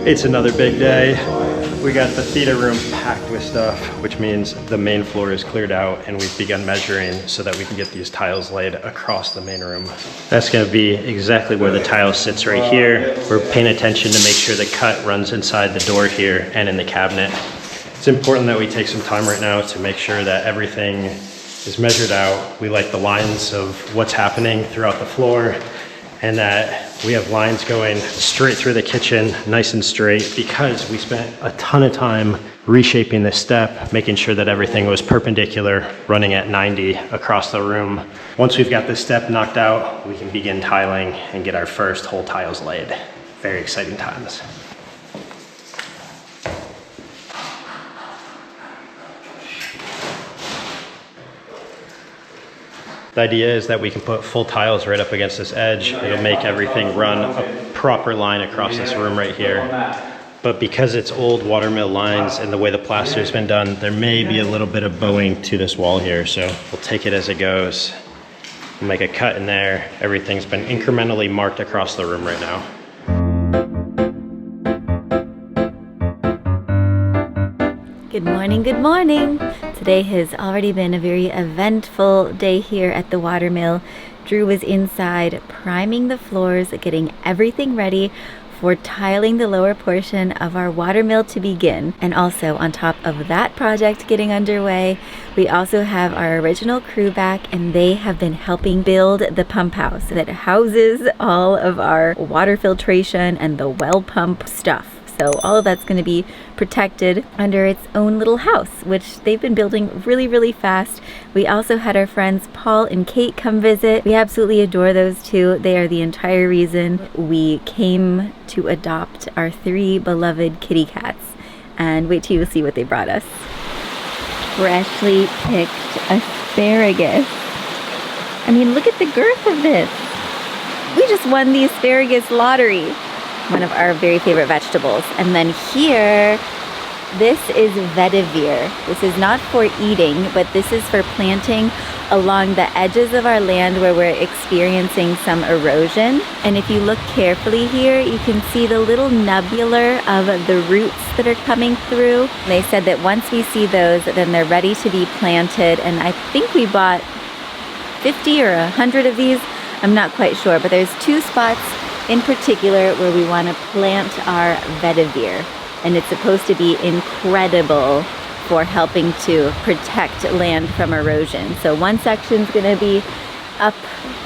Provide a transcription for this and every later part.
It's another big day. We got the theater room packed with stuff, which means the main floor is cleared out and we've begun measuring so that we can get these tiles laid across the main room. That's gonna be exactly where the tile sits right here. We're paying attention to make sure the cut runs inside the door here and in the cabinet. It's important that we take some time right now to make sure that everything is measured out. We like the lines of what's happening throughout the floor, and that we have lines going straight through the kitchen, nice and straight, because we spent a ton of time reshaping this step, making sure that everything was perpendicular, running at 90 across the room. Once we've got this step knocked out, we can begin tiling and get our first whole tiles laid. Very exciting times. The idea is that we can put full tiles right up against this edge. It'll make everything run a proper line across this room right here. But because it's old watermill lines and the way the plaster's been done, there may be a little bit of bowing to this wall here. So we'll take it as it goes. We'll make a cut in there. Everything's been incrementally marked across the room right now. Good morning, good morning. Today has already been a very eventful day here at the watermill. Drew was inside priming the floors, getting everything ready for tiling the lower portion of our watermill to begin. And also on top of that project getting underway, we also have our original crew back, and they have been helping build the pump house that houses all of our water filtration and the well pump stuff. So all of that's going to be protected under its own little house, which they've been building really, really fast. We also had our friends Paul and Kate come visit. We absolutely adore those two. They are the entire reason we came to adopt our 3 beloved kitty cats. And wait till you see what they brought us. Freshly picked asparagus. I mean, look at the girth of this. We just won the asparagus lottery. One of our very favorite vegetables. And then here, this is vetiver. This is not for eating, but this is for planting along the edges of our land where we're experiencing some erosion. And if you look carefully here, you can see the little nubular of the roots that are coming through. They said that once we see those, then they're ready to be planted. And I think we bought 50 or 100 of these. I'm not quite sure, but there's 2 spots in particular where we want to plant our vetiver, and it's supposed to be incredible for helping to protect land from erosion. So one section's going to be up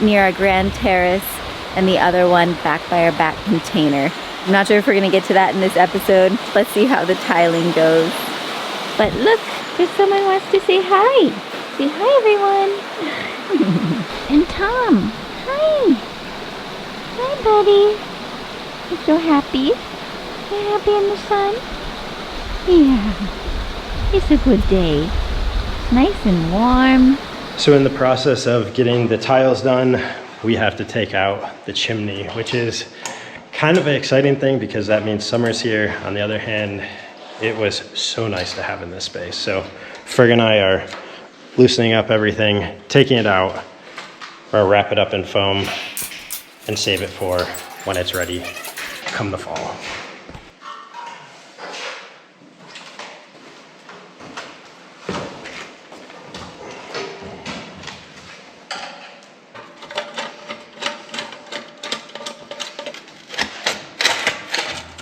near our grand terrace and the other one back by our back container. I'm not sure if we're going to get to that in this episode. Let's see how the tiling goes. But look, there's someone who wants to say hi. Say hi, everyone. And Tom, hi. Hi, buddy. You so happy? You happy in the sun? Yeah. It's a good day. It's nice and warm. So in the process of getting the tiles done, we have to take out the chimney, which is kind of an exciting thing because that means summer's here. On the other hand, it was so nice to have in this space. So Ferg and I are loosening up everything, taking it out. We're gonna wrap it up in foam and save it for when it's ready come the fall.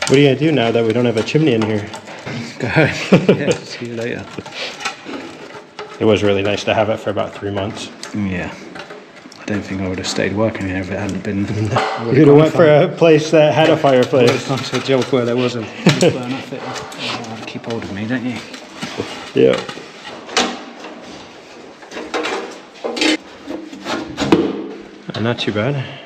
What are you gonna do now that we don't have a chimney in here? Yeah, see you later. It was really nice to have it for about 3 months. Yeah. I don't think I would have stayed working here if it hadn't been. You could have went for a place that had a fireplace. It's a job where there wasn't. Keep hold of me, don't you? Yeah. Not too bad.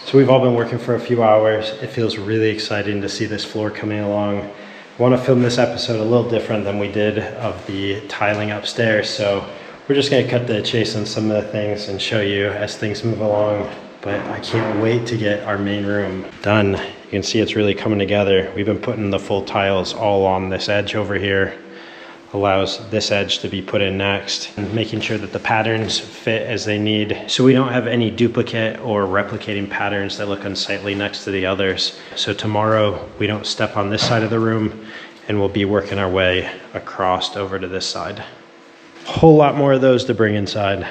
So we've all been working for a few hours. It feels really exciting to see this floor coming along. I want to film this episode a little different than we did of the tiling upstairs. So we're just going to cut the chase on some of the things and show you as things move along. But I can't wait to get our main room done. You can see it's really coming together. We've been putting the full tiles all on this edge over here. Allows this edge to be put in next, and making sure that the patterns fit as they need, so we don't have any duplicate or replicating patterns that look unsightly next to the others. So tomorrow we don't step on this side of the room, and we'll be working our way across over to this side. Whole lot more of those to bring inside.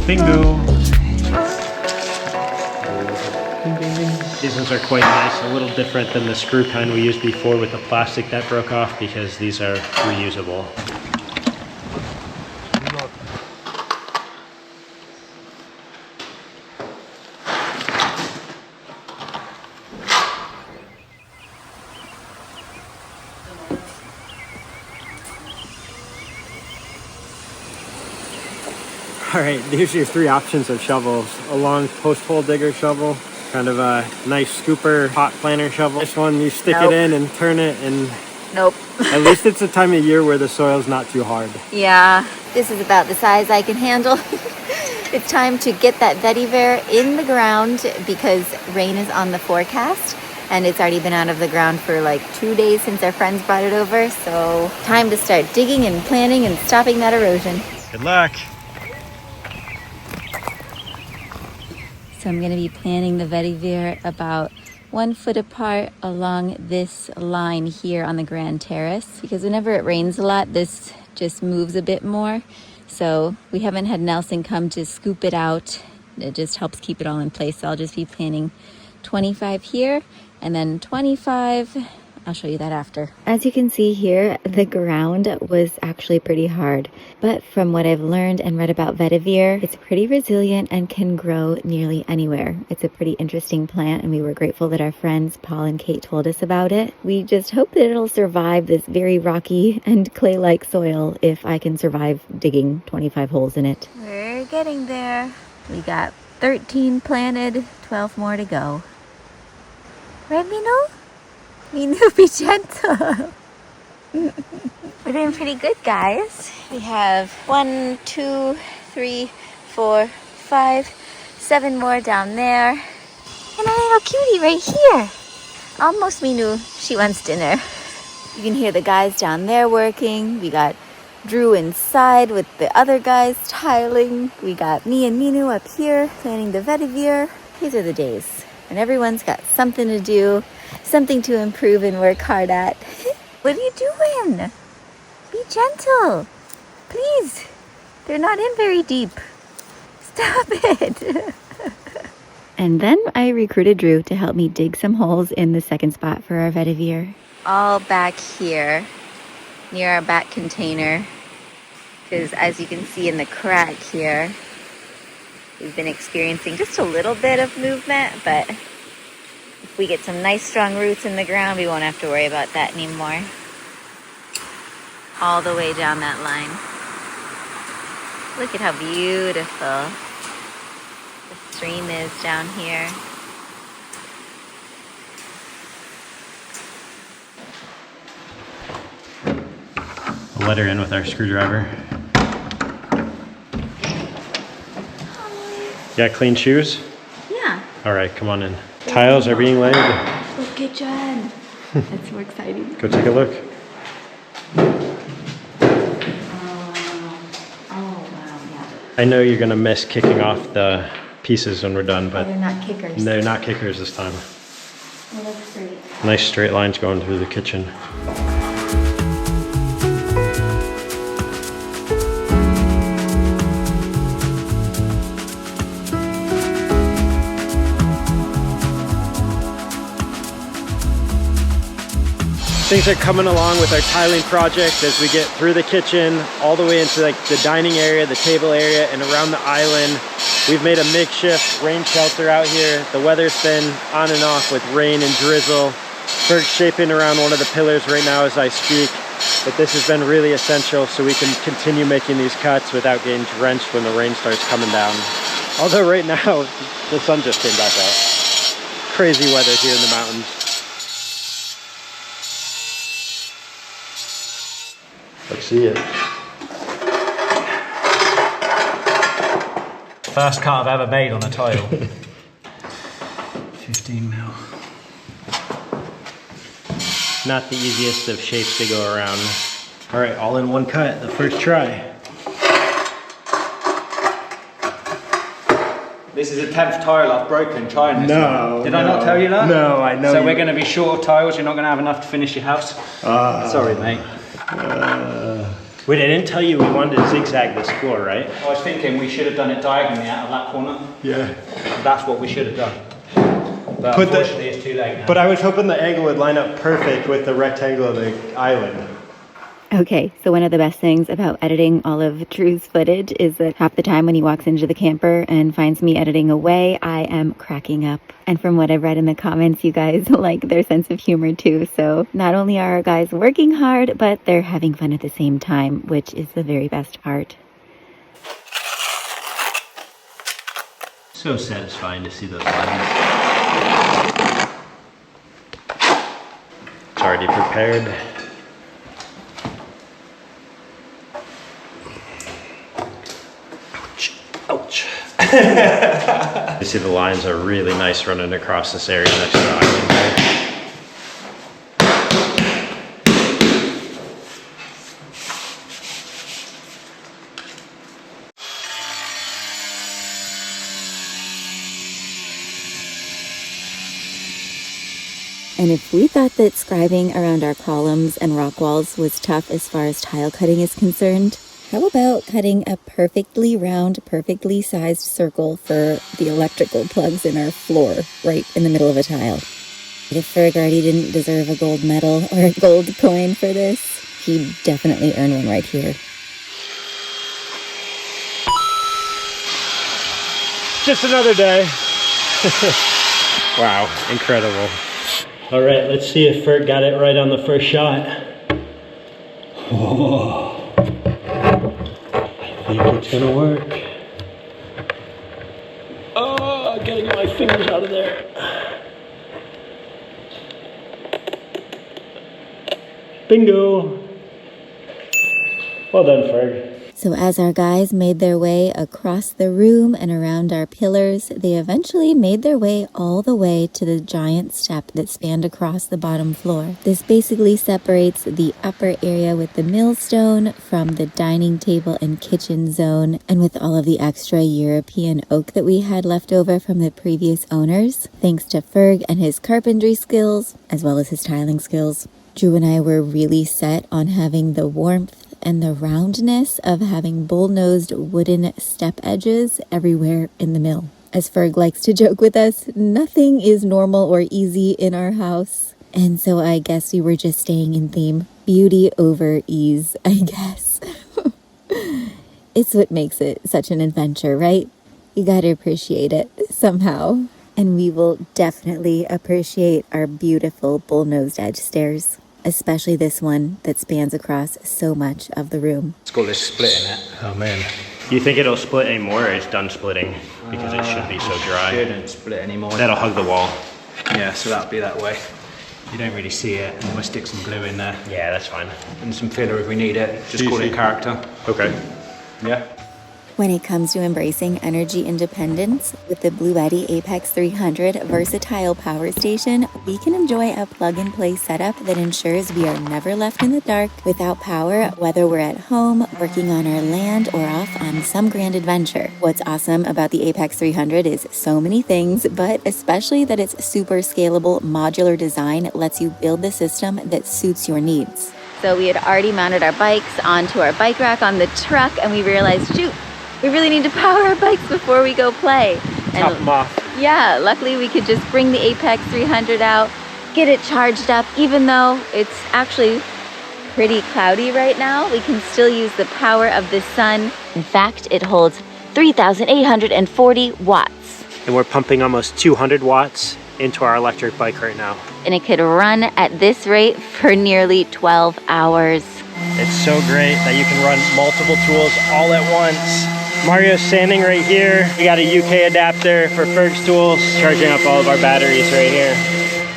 Bingo! These ones are quite nice, a little different than the screw kind we used before with the plastic that broke off, because these are reusable. All right, here's your three options of shovels. A long post hole digger shovel, kind of a nice scooper pot planter shovel. This one, you stick it in and turn it, and Nope. at least it's a time of year where the soil's not too hard. Yeah, this is about the size I can handle. It's time to get that vetiver in the ground because rain is on the forecast, and it's already been out of the ground for like 2 days since our friends brought it over. So time to start digging and planting and stopping that erosion. Good luck. So I'm going to be planting the vetiver about 1 foot apart along this line here on the grand terrace, because whenever it rains a lot, this just moves a bit more. So we haven't had Nelson come to scoop it out. It just helps keep it all in place. So I'll just be planting 25 here and then 25. I'll show you that after. As you can see here, the ground was actually pretty hard. But from what I've learned and read about vetiver, it's pretty resilient and can grow nearly anywhere. It's a pretty interesting plant, and we were grateful that our friends Paul and Kate told us about it. We just hope that it'll survive this very rocky and clay-like soil if I can survive digging 25 holes in it. We're getting there. We got 13 planted, 12 more to go. Right, Minu? Minu, be gentle. We're doing pretty good, guys. We have 1, 2, 3, 4, 5, 7 more down there. And a little cutie right here. Almost Minu. She wants dinner. You can hear the guys down there working. We got Drew inside with the other guys tiling. We got me and Minu up here planting the vetiver. These are the days when everyone's got something to do, something to improve and work hard at. What are you doing? Be gentle. Please. They're not in very deep. Stop it. And then I recruited Drew to help me dig some holes in the second spot for our vetiver. All back here near our back container, because as you can see in the crack here, we've been experiencing just a little bit of movement, but if we get some nice strong roots in the ground, we won't have to worry about that anymore. All the way down that line. Look at how beautiful the stream is down here. I'll let her in with our screwdriver. You got clean shoes? Yeah. All right, come on in. Tiles are being laid. Go kitchen. That's so exciting. Go take a look. I know you're gonna miss kicking off the pieces when we're done, but they're not kickers. they're not kickers this time. They look straight. Nice straight lines going through the kitchen. Things are coming along with our tiling project as we get through the kitchen, all the way into like the dining area, the table area, and around the island. We've made a makeshift rain shelter out here. The weather's been on and off with rain and drizzle. Ferg's shaping around one of the pillars right now as I speak. But this has been really essential so we can continue making these cuts without getting drenched when the rain starts coming down. Although right now, the sun just came back out. Crazy weather here in the mountains. Let's see it. First cut I've ever made on a tile. 15 mil. Not the easiest of shapes to go around. All right, all in one cut, the first try. This is the 10th tile I've broken trying this. No. Did I not tell you that? No, I know. So we're going to be short of tiles. You're not going to have enough to finish your house. Sorry, mate. Wait, I didn't tell you we wanted to zigzag this floor, right? I was thinking we should have done it diagonally out of that corner. Yeah. That's what we should have done. But unfortunately, it's too late now. But I was hoping the angle would line up perfect with the rectangle of the island. Okay, so one of the best things about editing all of Drew's footage is that half the time when he walks into the camper and finds me editing away, I am cracking up. And from what I've read in the comments, you guys like their sense of humor too. So not only are our guys working hard, but they're having fun at the same time, which is the very best part. So satisfying to see those lines. It's already prepared. Ouch. You see the lines are really nice running across this area next to the island there. And if we thought that scribing around our columns and rock walls was tough as far as tile cutting is concerned, how about cutting a perfectly round, perfectly sized circle for the electrical plugs in our floor, right in the middle of a tile? If Ferg already didn't deserve a gold medal or a gold coin for this, he'd definitely earn one right here. Just another day. Wow, incredible. All right, let's see if Ferg got it right on the first shot. Oh. I think it's gonna work. Oh, I gotta get my fingers out of there. Bingo! Well done, Ferg. So as our guys made their way across the room and around our pillars, they eventually made their way all the way to the giant step that spanned across the bottom floor. This basically separates the upper area with the millstone from the dining table and kitchen zone, and with all of the extra European oak that we had left over from the previous owners, thanks to Ferg and his carpentry skills, as well as his tiling skills. Drew and I were really set on having the warmth and the roundness of having bull-nosed wooden step edges everywhere in the mill. As Ferg likes to joke with us, nothing is normal or easy in our house. And so I guess we were just staying in theme. Beauty over ease, I guess. It's what makes it such an adventure, right? You gotta appreciate it somehow. And we will definitely appreciate our beautiful bull-nosed edge stairs. Especially this one that spans across so much of the room. It's got this split in it. Oh man. Do you think it'll split anymore, or it's done splitting? Because it should be so dry. It shouldn't split anymore. That'll hug the wall. Yeah, so that'll be that way. You don't really see it, and we'll stick some glue in there. Yeah, that's fine. And some filler if we need it. Just call it character. Okay. Yeah. When it comes to embracing energy independence, with the Bluetti Apex 300 versatile power station, we can enjoy a plug-and-play setup that ensures we are never left in the dark without power, whether we're at home, working on our land, or off on some grand adventure. What's awesome about the Apex 300 is so many things, but especially that its super scalable modular design lets you build the system that suits your needs. So we had already mounted our bikes onto our bike rack on the truck, and we realized, shoot, we really need to power our bikes before we go play. Top them off. Yeah, luckily we could just bring the Apex 300 out, get it charged up. Even though it's actually pretty cloudy right now, we can still use the power of the sun. In fact, it holds 3,840 watts. And we're pumping almost 200 watts into our electric bike right now. And it could run at this rate for nearly 12 hours. It's so great that you can run multiple tools all at once. Mario's standing right here. We got a UK adapter for Ferg's tools, charging up all of our batteries right here.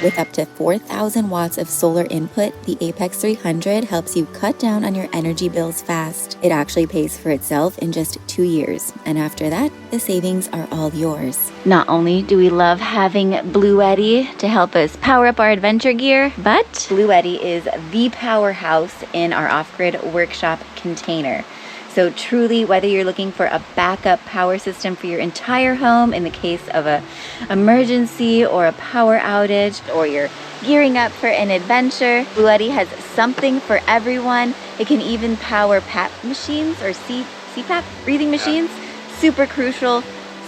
With up to 4,000 watts of solar input, the Apex 300 helps you cut down on your energy bills fast. It actually pays for itself in just 2 years, and after that, the savings are all yours. Not only do we love having Bluetti to help us power up our adventure gear, but Bluetti is the powerhouse in our off-grid workshop container. So truly, whether you're looking for a backup power system for your entire home in the case of an emergency or a power outage, or you're gearing up for an adventure, Bluetti has something for everyone. It can even power PAP machines or CPAP breathing machines. Super crucial,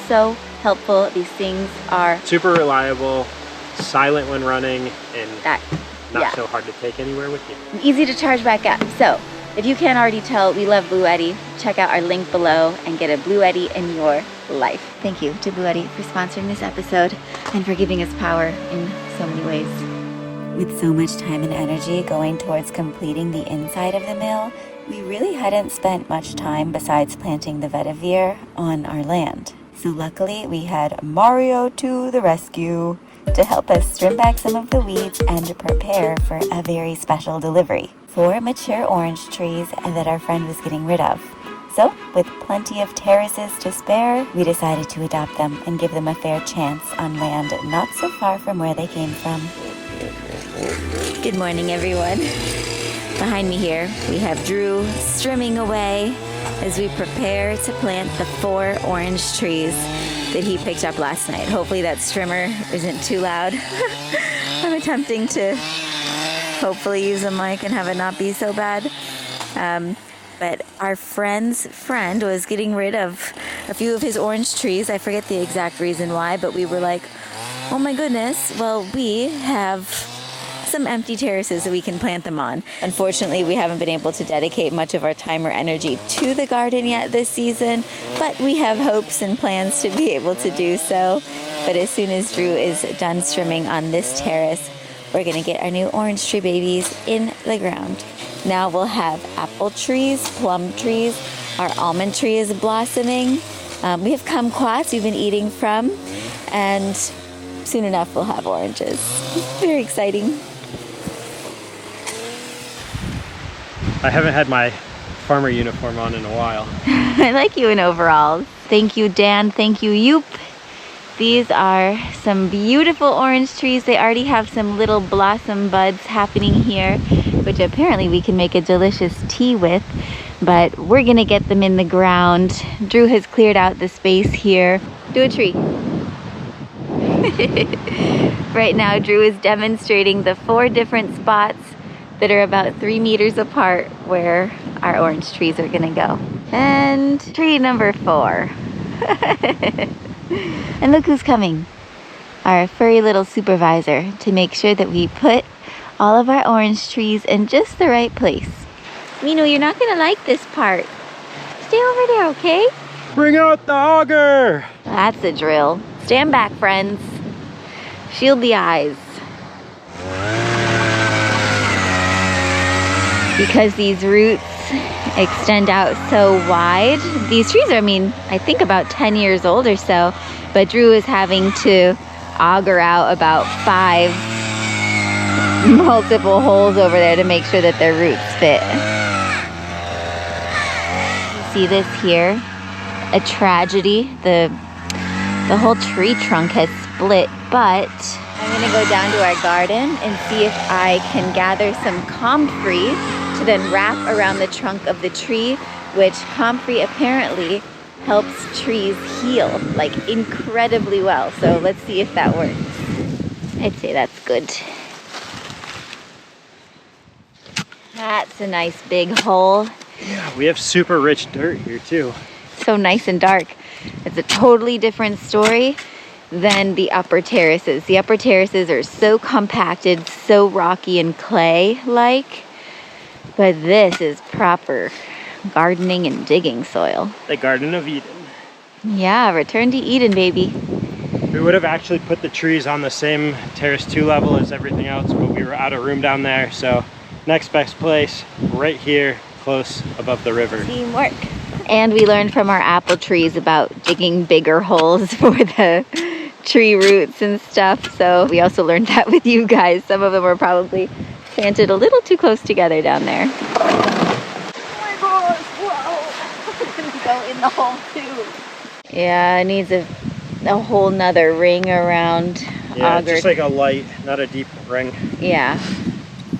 so helpful. These things are super reliable, silent when running, and not so hard to take anywhere with you. Easy to charge back up. So if you can't already tell, we love Bluetti. Check out our link below and get a Bluetti in your life. Thank you to Bluetti for sponsoring this episode and for giving us power in so many ways. With so much time and energy going towards completing the inside of the mill, we really hadn't spent much time besides planting the vetiver on our land. So luckily, we had Mario to the rescue to help us trim back some of the weeds and to prepare for a very special delivery. 4 mature orange trees that our friend was getting rid of. So, with plenty of terraces to spare, we decided to adopt them and give them a fair chance on land not so far from where they came from. Good morning, everyone. Behind me here, we have Drew strimming away as we prepare to plant the 4 orange trees that he picked up last night. Hopefully that strimmer isn't too loud. I'm attempting to hopefully use a mic and have it not be so bad. But our friend's friend was getting rid of a few of his orange trees. I forget the exact reason why, but we were like, oh my goodness, well, we have some empty terraces that we can plant them on. Unfortunately, we haven't been able to dedicate much of our time or energy to the garden yet this season, but we have hopes and plans to be able to do so. But as soon as Drew is done strimming on this terrace, we're gonna get our new orange tree babies in the ground. Now we'll have apple trees, plum trees, our almond tree is blossoming. We have kumquats we've been eating from, and soon enough we'll have oranges. Very exciting. I haven't had my farmer uniform on in a while. I like you in overalls. Thank you, Dan. Thank you, Yoop. These are some beautiful orange trees. They already have some little blossom buds happening here, which apparently we can make a delicious tea with, but we're gonna get them in the ground. Drew has cleared out the space here. Do a tree. Right now, Drew is demonstrating the 4 different spots that are about 3 meters apart where our orange trees are gonna go. And tree number 4. And look who's coming. Our furry little supervisor to make sure that we put all of our orange trees in just the right place. Mino, you're not gonna like this part. Stay over there, okay? Bring out the auger! That's the drill. Stand back, friends. Shield the eyes. Because these roots extend out so wide, these trees are, I think about 10 years old or so, but Drew is having to auger out about 5 multiple holes over there to make sure that their roots fit. You see this here? A tragedy. The whole tree trunk has split, but I'm gonna go down to our garden and see if I can gather some comfrey to then wrap around the trunk of the tree, which comfrey apparently helps trees heal like incredibly well. So let's see if that works. I'd say that's good. That's a nice big hole. Yeah, we have super rich dirt here too. So nice and dark. It's a totally different story than the upper terraces. The upper terraces are so compacted, so rocky and clay-like, but this is proper gardening and digging soil. The Garden of Eden. Yeah, return to Eden, baby. We would have actually put the trees on the same terrace 2 level as everything else, but we were out of room down there. So next best place, right here, close above the river. Teamwork. And we learned from our apple trees about digging bigger holes for the tree roots and stuff. So we also learned that with you guys. Some of them were probably planted a little too close together down there. Oh my gosh, whoa. It's gonna go in the hole too. Yeah, it needs a whole nother ring around. Yeah, auger. just like a light, not a deep ring. Yeah.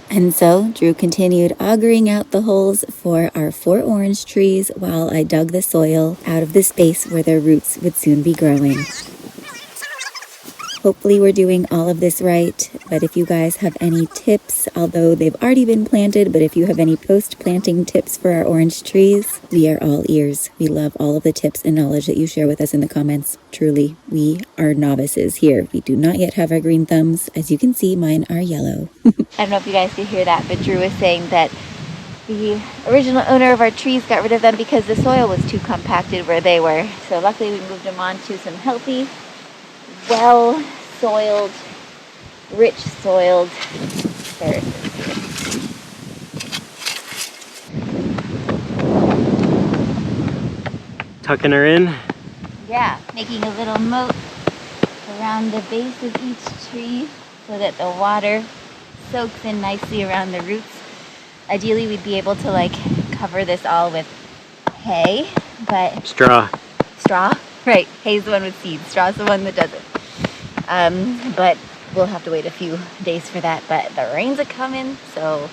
And so Drew continued augering out the holes for our 4 orange trees while I dug the soil out of the space where their roots would soon be growing. Hopefully we're doing all of this right, but if you guys have any tips, although they've already been planted, but if you have any post-planting tips for our orange trees, we are all ears. We love all of the tips and knowledge that you share with us in the comments. Truly, we are novices here. We do not yet have our green thumbs. As you can see, mine are yellow. I don't know if you guys could hear that, but Drew was saying that the original owner of our trees got rid of them because the soil was too compacted where they were. So luckily we moved them on to some healthy, well-soiled, rich-soiled terraces. Tucking her in. Yeah, making a little moat around the base of each tree so that the water soaks in nicely around the roots. Ideally, we'd be able to like cover this all with hay, but... Straw. Straw? Right, hay's the one with seeds, straw's the one that doesn't. But we'll have to wait a few days for that, but the rains are coming, so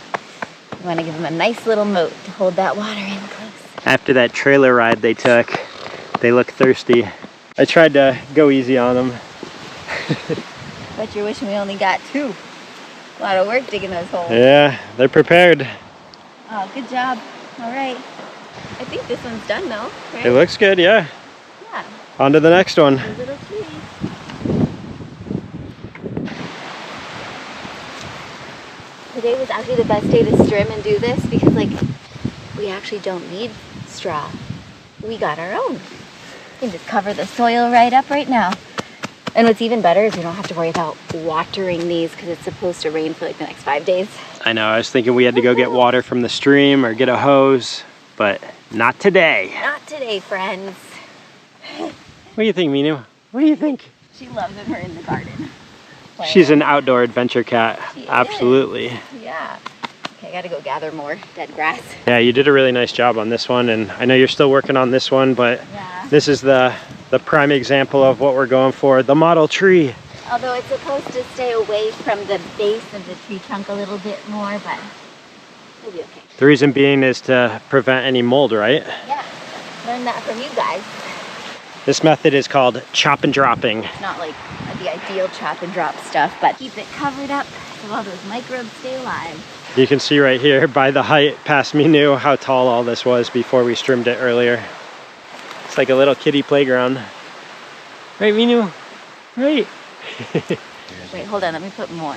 we want to give them a nice little moat to hold that water in close. After that trailer ride they took, they look thirsty. I tried to go easy on them. But you're wishing we only got 2. A lot of work digging those holes. Yeah, they're prepared. Oh, good job. All right. I think this one's done though, right? It looks good, yeah. Yeah. On to the next one. Those little trees. Today was actually the best day to strim and do this because like we actually don't need straw. We got our own. We can just cover the soil right up right now. And what's even better is we don't have to worry about watering these because it's supposed to rain for like the next 5 days. I know, I was thinking we had to go get water from the stream or get a hose, but not today. Not today, friends. What do you think, Minu? What do you think? She loves when we're in the garden. She's an outdoor adventure cat. She Absolutely. is. Yeah. Okay, I gotta go gather more dead grass. Yeah, you did a really nice job on this one, and I know you're still working on this one, but Yeah. this is the prime example of what we're going for, the model tree. Although it's supposed to stay away from the base of the tree trunk a little bit more, but it'll be okay. The reason being is to prevent any mold, right? Yeah, learned that from you guys. This method is called chop and dropping. It's not like the ideal chop and drop stuff, but keep it covered up so all those microbes stay alive. You can see right here by the height past Minu how tall all this was before we trimmed it earlier. It's like a little kiddie playground. Right, Minu? Right. Wait, hold on, let me put more.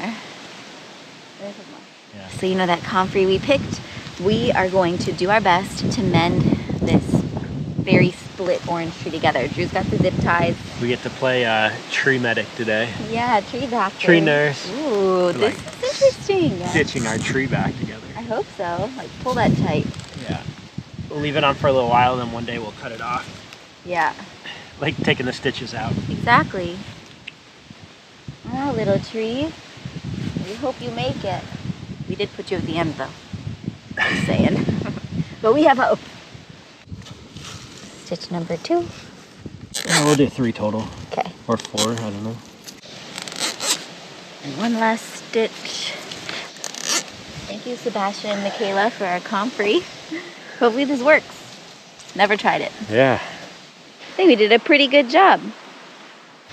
Yeah. So you know that comfrey we picked? We are going to do our best to mend this very split orange tree together. Drew's got the zip ties. We get to play tree medic today. Yeah, tree doctor. Tree nurse. Ooh, this is interesting. Stitching our tree back together. I hope so. Like, pull that tight. Yeah. We'll leave it on for a little while, then one day we'll cut it off. Yeah. Like taking the stitches out. Exactly. Oh, little tree. We hope you make it. We did put you at the end, though. Just saying. But we have hope. Stitch number 2. Yeah, we'll do 3 total. Okay. Or 4, I don't know. And one last stitch. Thank you, Sebastian and Michaela, for our comfrey. Hopefully this works. Never tried it. Yeah. I think we did a pretty good job.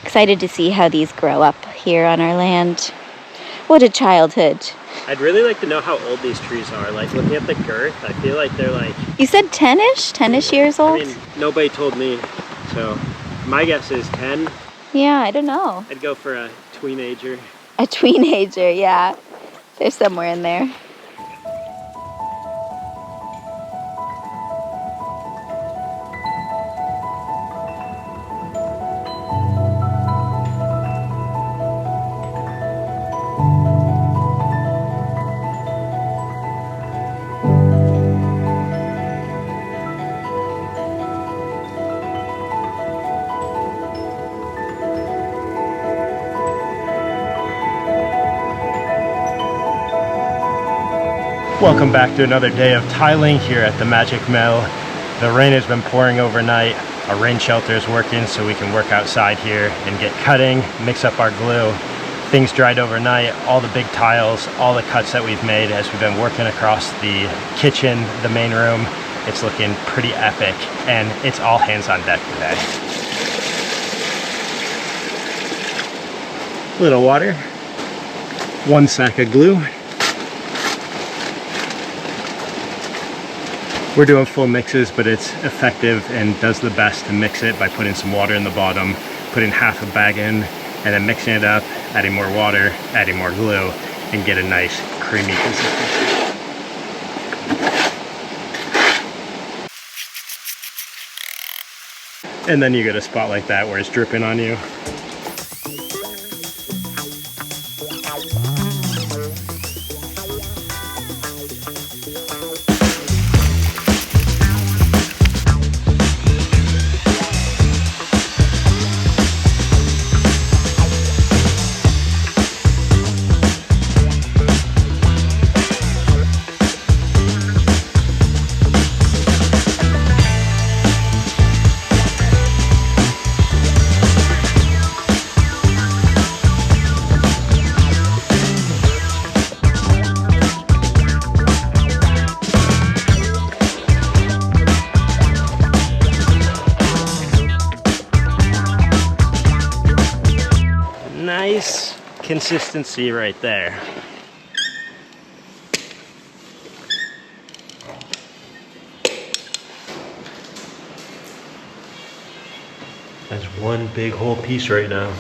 Excited to see how these grow up here on our land. What a childhood. I'd really like to know how old these trees are. Like, looking at the girth, I feel like they're like... You said 10-ish? 10-ish years old? I mean, nobody told me. So, my guess is 10. Yeah, I don't know. I'd go for a tweenager. A tweenager, yeah. They're somewhere in there. Welcome back to another day of tiling here at the Magic Mill. The rain has been pouring overnight. Our rain shelter is working so we can work outside here and get cutting, mix up our glue. Things dried overnight, all the big tiles, all the cuts that we've made as we've been working across the kitchen, the main room. It's looking pretty epic and it's all hands on deck today. A little water, 1 sack of glue. We're doing full mixes, but it's effective and does the best to mix it by putting some water in the bottom, putting half a bag in, and then mixing it up, adding more water, adding more glue, and get a nice creamy consistency. And then you get a spot like that where it's dripping on you. Nice consistency right there. That's one big whole piece right now.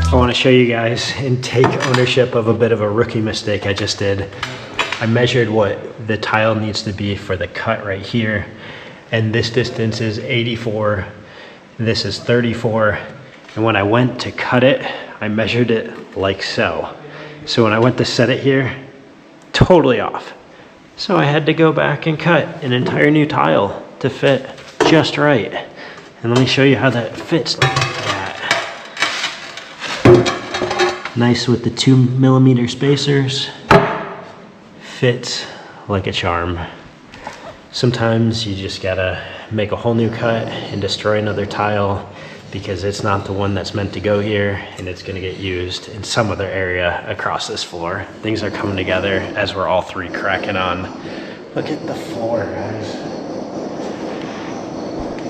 I want to show you guys and take ownership of a bit of a rookie mistake I just did. I measured what the tile needs to be for the cut right here, and this distance is 84, this is 34, and when I went to cut it, I measured it like so. So when I went to set it here, totally off. So I had to go back and cut an entire new tile to fit just right. And let me show you how that fits like that. Nice with the 2mm spacers. Fits like a charm. Sometimes you just gotta make a whole new cut and destroy another tile because it's not the one that's meant to go here and it's gonna get used in some other area across this floor. Things are coming together as we're all three cracking on. Look at the floor, guys.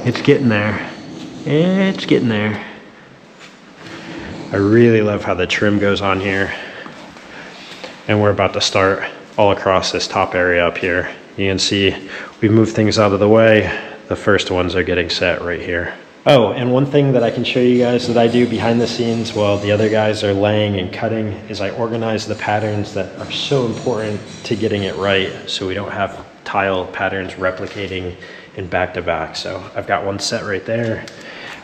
It's getting there. It's getting there. I really love how the trim goes on here. And we're about to start all across this top area up here. You can see we moved things out of the way. The first ones are getting set right here. Oh, and one thing that I can show you guys that I do behind the scenes while the other guys are laying and cutting is I organize the patterns that are so important to getting it right so we don't have tile patterns replicating in back to back. So I've got one set right there.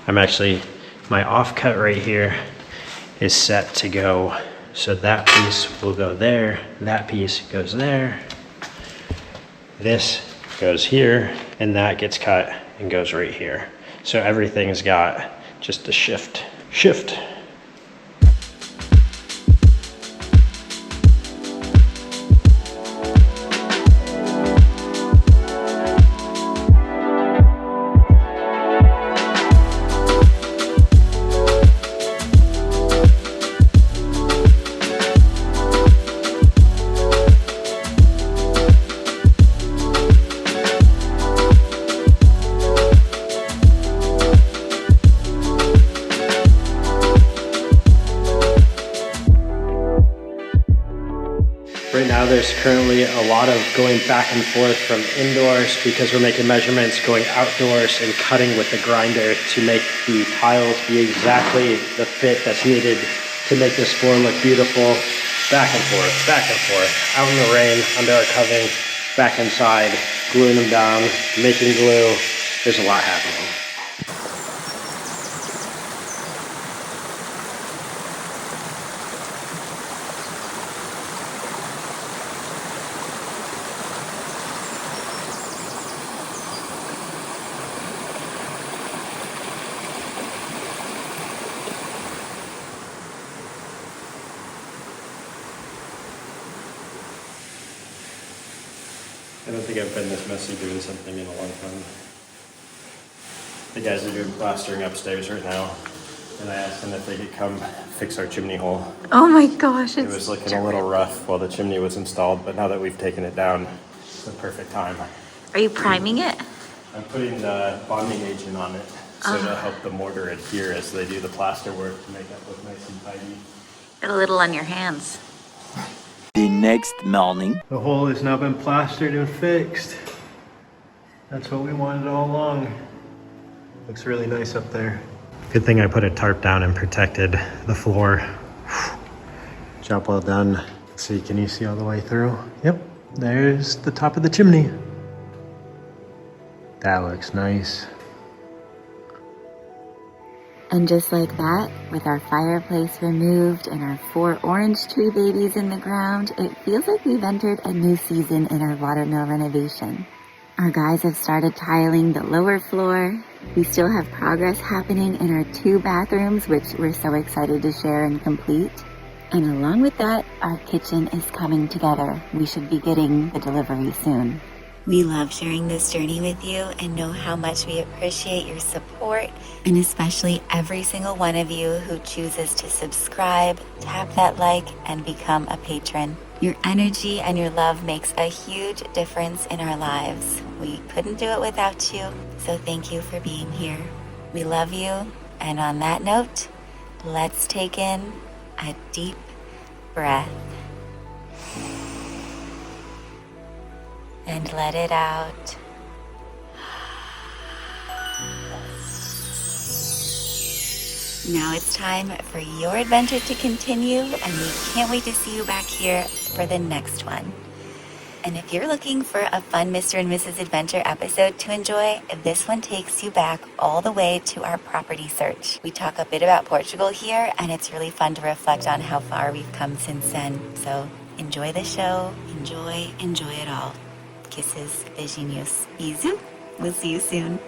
My off cut right here is set to go So that piece will go there, that piece goes there, this goes here, and that gets cut and goes right here. So everything's got just a shift. Right now there's currently a lot of going back and forth from indoors because we're making measurements, going outdoors and cutting with the grinder to make the tiles be exactly the fit that's needed to make this floor look beautiful. Back and forth, out in the rain, under our coving, back inside, gluing them down, making glue. There's a lot happening. I don't think I've been this messy doing something in a long time. The guys are doing plastering upstairs right now, and I asked them if they could come fix our chimney hole. Oh my gosh, It was looking a little rough while the chimney was installed, but now that we've taken it down, it's the perfect time. Are you priming it? I'm putting the bonding agent on it, so to help the mortar adhere as they do the plaster work to make it look nice and tidy. Got a little on your hands. The next morning. The hole has now been plastered and fixed. That's what we wanted all along. Looks really nice up there. Good thing I put a tarp down and protected the floor. Job well done. Let's see, can you see all the way through? Yep, there's the top of the chimney. That looks nice. And just like that, with our fireplace removed and our 4 orange tree babies in the ground, it feels like we've entered a new season in our watermill renovation. Our guys have started tiling the lower floor. We still have progress happening in our 2 bathrooms, which we're so excited to share and complete. And along with that, our kitchen is coming together. We should be getting the delivery soon. We love sharing this journey with you and know how much we appreciate your support, and especially every single one of you who chooses to subscribe, tap that like, and become a patron. Your energy and your love makes a huge difference in our lives. We couldn't do it without you, so thank you for being here. We love you, and on that note, let's take in a deep breath. And let it out. Now it's time for your adventure to continue, and we can't wait to see you back here for the next one. And if you're looking for a fun Mr. and Mrs. Adventure episode to enjoy, this one takes you back all the way to our property search. We talk a bit about Portugal here, and it's really fun to reflect on how far we've come since then. So enjoy the show, enjoy it all. Kisses, beijinhos, bisous. We'll see you soon.